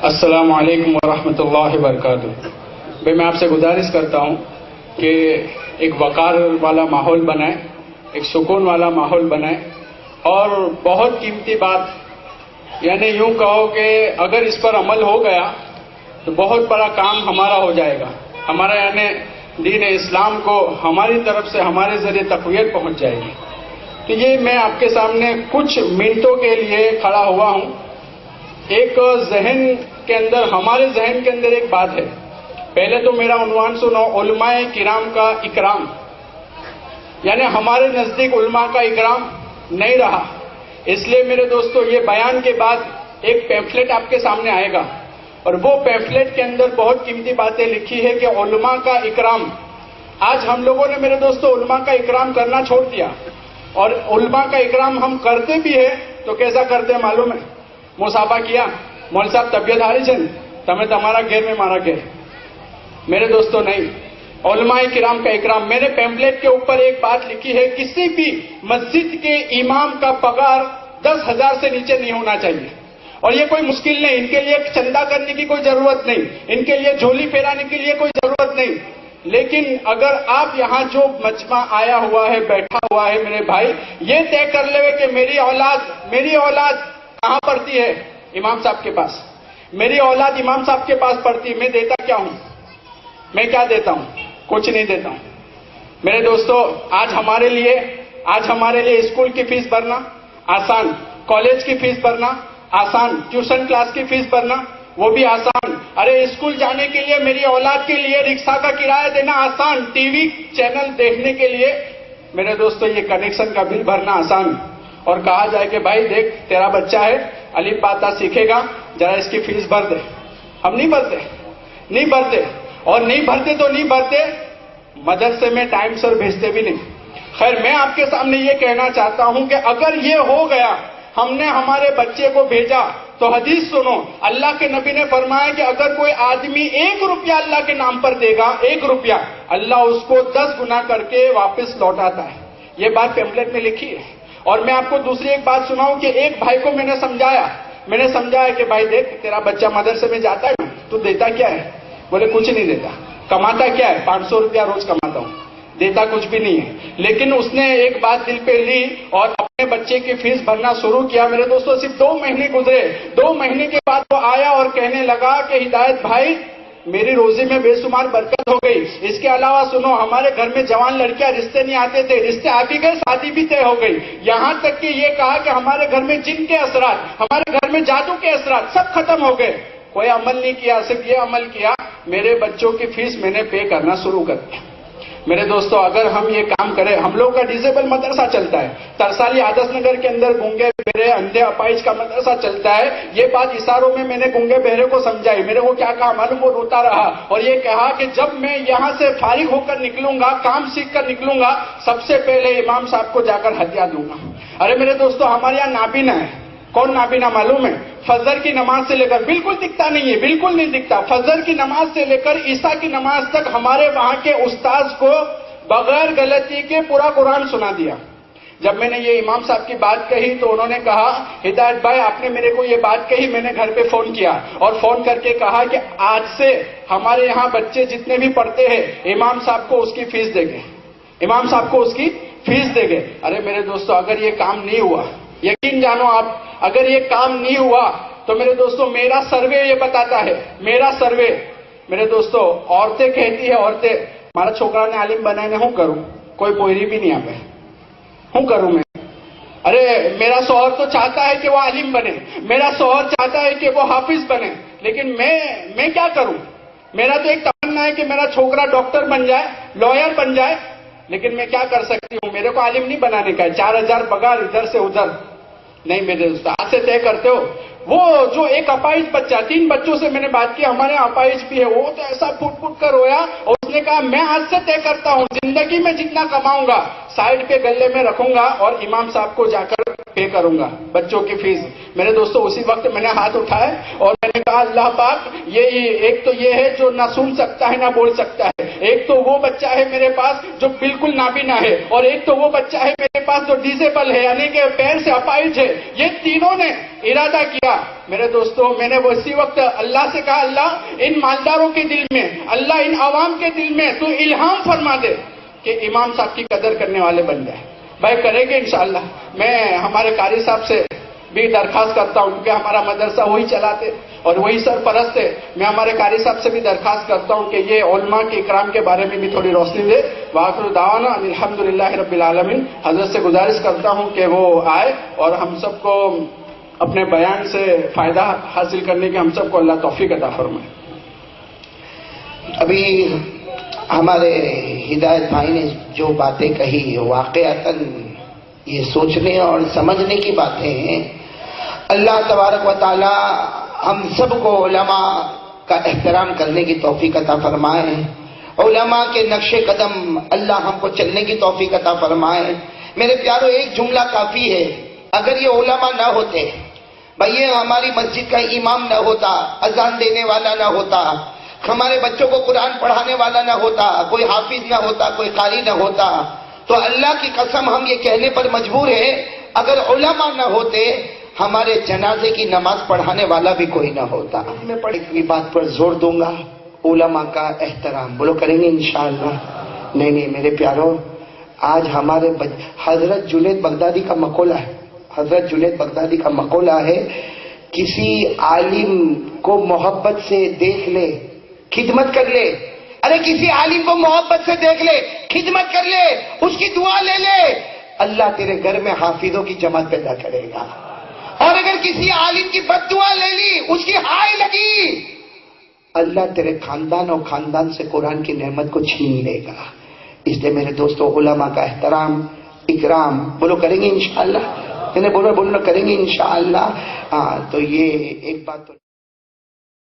السلام علیکم ورحمۃ اللہ وبرکاتہ۔ میں آپ سے گزارش کرتا ہوں کہ ایک وقار والا ماحول بنائیں، ایک سکون والا ماحول بنائیں، اور بہت قیمتی بات یعنی یوں کہو کہ اگر اس پر عمل ہو گیا تو بہت بڑا کام ہمارا ہو جائے گا، ہمارا یعنی دین اسلام کو ہماری طرف سے ہمارے ذریعے تقویت پہنچ جائے گی۔ تو یہ میں آپ کے سامنے کچھ منٹوں کے لیے کھڑا ہوا ہوں۔ ایک ذہن کے اندر، ہمارے ذہن کے اندر ایک بات ہے۔ پہلے تو میرا عنوان سنو، علماء کرام کا اکرام، یعنی ہمارے نزدیک علماء کا اکرام نہیں رہا۔ اس لیے میرے دوستو، یہ بیان کے بعد ایک پیمفلیٹ آپ کے سامنے آئے گا، اور وہ پیمفلیٹ کے اندر بہت قیمتی باتیں لکھی ہے کہ علماء کا اکرام۔ آج ہم لوگوں نے میرے دوستو علماء کا اکرام کرنا چھوڑ دیا، اور علماء کا اکرام ہم کرتے بھی ہیں تو کیسا کرتے ہیں معلوم ہے؟ مصافحہ کیا، مول صاحب طبیعت ہاری چھن تمہیں تمہارا گھر میں مارا گھر۔ میرے دوستو نہیں، علماء کرام کا اکرام۔ میرے پیمفلیٹ کے اوپر ایک بات لکھی ہے، کسی بھی مسجد کے امام کا پگار 10,000 سے نیچے نہیں ہونا چاہیے، اور یہ کوئی مشکل نہیں، ان کے لیے چندہ کرنے کی کوئی ضرورت نہیں، ان کے لیے جھولی پھیرانے کے لیے کوئی ضرورت نہیں۔ لیکن اگر آپ یہاں جو مجمع آیا ہوا ہے، بیٹھا ہوا ہے میرے بھائی، یہ طے کر لے کہ میری اولاد کہاں پڑھتی ہے؟ امام صاحب کے پاس۔ میری اولاد امام صاحب کے پاس پڑھتی ہے، میں دیتا کیا ہوں؟ میں کیا دیتا ہوں؟ کچھ نہیں دیتا ہوں۔ میرے دوستو، آج ہمارے لیے اسکول کی فیس بھرنا آسان، کالج کی فیس بھرنا آسان، ٹیوشن کلاس کی فیس بھرنا وہ بھی آسان، ارے اسکول جانے کے لیے میری اولاد کے لیے رکشہ کا کرایہ دینا آسان، ٹی وی چینل دیکھنے کے لیے میرے دوستو یہ کنیکشن کا بل بھرنا آسان، اور کہا جائے کہ بھائی دیکھ تیرا بچہ ہے، الف با تا سیکھے گا، ذرا اس کی فیس بھر دے۔ ہم نہیں بھرتے، اور نہیں بھرتے، مدرسے میں ٹائم سر بھیجتے بھی نہیں۔ خیر، میں آپ کے سامنے یہ کہنا چاہتا ہوں کہ اگر یہ ہو گیا، ہم نے ہمارے بچے کو بھیجا، تو حدیث سنو، اللہ کے نبی نے فرمایا کہ اگر کوئی آدمی 1 روپیہ اللہ کے نام پر دے گا، 1 روپیہ، اللہ اس کو 10 گنا کر کے واپس لوٹاتا ہے۔ یہ بات پیمفلیٹ میں لکھی ہے۔ اور میں آپ کو دوسری ایک بات سناؤں کہ ایک بھائی کو میں نے سمجھایا کہ بھائی دیکھ تیرا بچہ مدرسے میں جاتا ہے، تو دیتا کیا ہے؟ بولے کچھ نہیں دیتا۔ کماتا کیا ہے؟ 500 روپیہ روز کماتا ہوں، دیتا کچھ بھی نہیں ہے۔ لیکن اس نے ایک بات دل پہ لی اور اپنے بچے کی فیس بھرنا شروع کیا۔ میرے دوستوں، صرف 2 مہینے گزرے، 2 مہینے کے بعد وہ آیا اور کہنے لگا کہ ہدایت بھائی، میری روزی میں بے شمار برکت ہو گئی۔ اس کے علاوہ سنو، ہمارے گھر میں جوان لڑکیاں رشتے نہیں آتے تھے، رشتے آ بھی گئے، شادی بھی طے ہو گئی۔ یہاں تک کہ یہ کہا کہ ہمارے گھر میں جن کے اثرات، ہمارے گھر میں جادو کے اثرات سب ختم ہو گئے۔ کوئی عمل نہیں کیا، صرف یہ عمل کیا، میرے بچوں کی فیس میں نے پے کرنا شروع کر دیا۔ میرے دوستو، اگر ہم یہ کام کریں، ہم لوگ کا ڈیزیبل مدرسہ چلتا ہے، ترسالی آدرش نگر کے اندر گونگے بہرے اندھے اپائج کا مدرسہ چلتا ہے۔ یہ بات اشاروں میں نے گونگے بہرے کو سمجھائی، میرے کو کیا کہا معلوم؟ وہ روتا رہا اور یہ کہا کہ جب میں یہاں سے فارغ ہو کر نکلوں گا، کام سیکھ کر نکلوں گا، سب سے پہلے امام صاحب کو جا کر ہدیہ دوں گا۔ ارے میرے دوستو، ہمارے یہاں نابینا ہے۔ کون نابینا معلوم ہے؟ فجر کی نماز سے لے کر، بالکل دکھتا نہیں ہے، بالکل نہیں دکھتا، فجر کی نماز سے لے کر عشاء کی نماز تک ہمارے وہاں کے استاذ کو بغیر غلطی کے پورا قرآن سنا دیا۔ جب میں نے یہ امام صاحب کی بات کہی تو انہوں نے کہا، ہدایت بھائی آپ نے میرے کو یہ بات کہی، میں نے گھر پہ فون کیا اور فون کر کے کہا کہ آج سے ہمارے یہاں بچے جتنے بھی پڑھتے ہیں، امام صاحب کو اس کی فیس دیں گے، امام صاحب کو اس کی فیس دیں گے۔ ارے میرے دوستو، اگر یہ کام نہیں ہوا، یقین جانو آپ، اگر یہ کام نہیں ہوا تو میرے دوستو میرا سروے یہ بتاتا ہے، میرا سروے، میرے دوستو، عورتیں کہتی ہے، عورتیں ہمارا چھوکرا نے عالم بنانے ہوں کروں، کوئی پوئری بھی نہیں آ پہ ہوں کروں میں۔ ارے میرا شوہر تو چاہتا ہے کہ وہ عالم بنے، میرا شوہر چاہتا ہے کہ وہ حافظ بنے، لیکن میں کیا کروں؟ میرا تو ایک تمنا ہے کہ میرا چھوکرا ڈاکٹر بن جائے، لائر بن جائے، لیکن میں کیا کر سکتی ہوں؟ میرے کو عالم نہیں بنانے کا ہے، 4,000 پگار ادھر سے ادھر نہیں۔ میرے دوست آج سے طے کرتے ہو، وہ جو ایک اپائج بچہ، 3 بچوں سے میں نے بات کی، ہمارے اپائج بھی ہے، وہ تو ایسا پھٹ پھٹ کر رویا، اور اس نے کہا میں آج سے طے کرتا ہوں، زندگی میں جتنا کماؤں گا سائڈ پہ گلے میں رکھوں گا اور امام صاحب کو جا کر پے کروں گا بچوں کی فیس۔ میرے دوستو، اسی وقت میں نے ہاتھ اٹھائے اور میں نے کہا، اللہ پاک، یہ ایک تو یہ ہے جو نہ سن سکتا ہے نہ بول سکتا ہے، ایک تو وہ بچہ ہے میرے پاس جو بالکل نابینا ہے، اور ایک تو وہ بچہ ہے میرے پاس جو ڈیزیبل ہے، یعنی کہ پیر سے اپائج ہے۔ یہ تینوں نے ارادہ کیا میرے دوستوں، میں نے اسی وقت اللہ سے کہا، اللہ ان مالداروں کے دل میں، اللہ ان عوام کے دل میں تو الہام فرما دے کہ امام صاحب کی قدر کرنے والے بن جائیں۔ بھائی کریں گے انشاءاللہ۔ میں ہمارے قاری صاحب سے بھی درخواست کرتا ہوں کیونکہ ہمارا مدرسہ وہی چلاتے اور وہی سرپرست ہے، میں ہمارے قاری صاحب سے بھی درخواست کرتا ہوں کہ یہ علماء کے اکرام کے بارے میں بھی تھوڑی روشنی دے۔ وآخر دعوانا ان الحمدللہ رب العالمین۔ حضرت سے گزارش کرتا ہوں کہ وہ آئے اور ہم سب کو اپنے بیان سے فائدہ حاصل کرنے کی ہم سب کو اللہ توفیق عطا فرمائے۔ ابھی ہمارے ہدایت بھائی نے جو باتیں کہی واقعتاً یہ سوچنے اور سمجھنے کی باتیں ہیں۔ اللہ تبارک و تعالی ہم سب کو علماء کا احترام کرنے کی توفیق عطا فرمائے، علماء کے نقش قدم اللہ ہم کو چلنے کی توفیق عطا فرمائے۔ میرے پیارو، ایک جملہ کافی ہے، اگر یہ علماء نہ ہوتے، بھائی یہ ہماری مسجد کا امام نہ ہوتا، اذان دینے والا نہ ہوتا، ہمارے بچوں کو قرآن پڑھانے والا نہ ہوتا، کوئی حافظ نہ ہوتا، کوئی قاری نہ ہوتا، تو اللہ کی قسم ہم یہ کہنے پر مجبور ہیں اگر علماء نہ ہوتے ہمارے جنازے کی نماز پڑھانے والا بھی کوئی نہ ہوتا۔ میں پڑھی ہوئی بات پر زور دوں گا، علماء کا احترام بولو کریں گے انشاءاللہ۔ نہیں میرے پیارو، آج ہمارے حضرت جنید بغدادی کا مقولہ ہے، حضرت جنید بغدادی کا مقولہ ہے، کسی عالم کو محبت سے دیکھ لے، خدمت کر لے۔ ارے کسی عالم کو محبت سے دیکھ لے، خدمت کر لے، اس کی دعا لے لے، اللہ تیرے گھر میں حافظوں کی جماعت پیدا کرے گا۔ اور اگر کسی عالم کی بد دعا لے لی، اس کی ہائے لگی، اللہ تیرے خاندان اور خاندان سے قرآن کی نعمت کو چھین لے گا۔ اس لیے میرے دوستو، علماء کا احترام اکرام بولو کریں گے انشاءاللہ، بولو کریں گے انشاءاللہ۔ تو یہ ایک بات تو